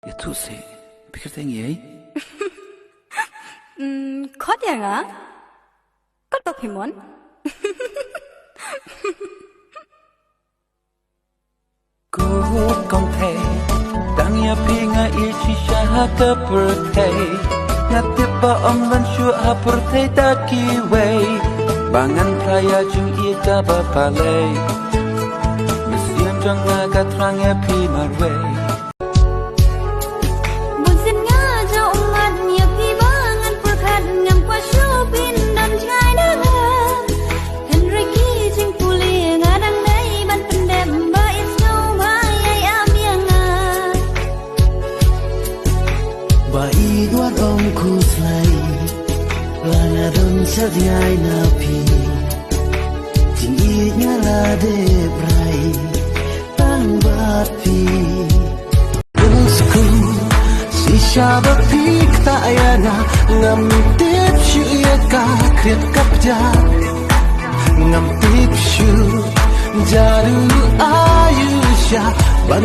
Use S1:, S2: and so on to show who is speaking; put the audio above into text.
S1: Ya tu se, pikir tengi
S2: khó dia nga? Kau tak himon?
S1: Cô con thề, đang ya pinga il chi sha ka birthday. Ngati pa omban shua ha birthday ta kiway. Bangan praya jung i ta ba palay. Mesiam jang na ka trang ya pi marway.
S3: Iwan om kuslay lana don sadyay na pi ting inya la de brai tang bat pi usku si shaba pi ta ayana ngam tip shu ya ka kriat kapja ngam tip shu jaru ayusha ban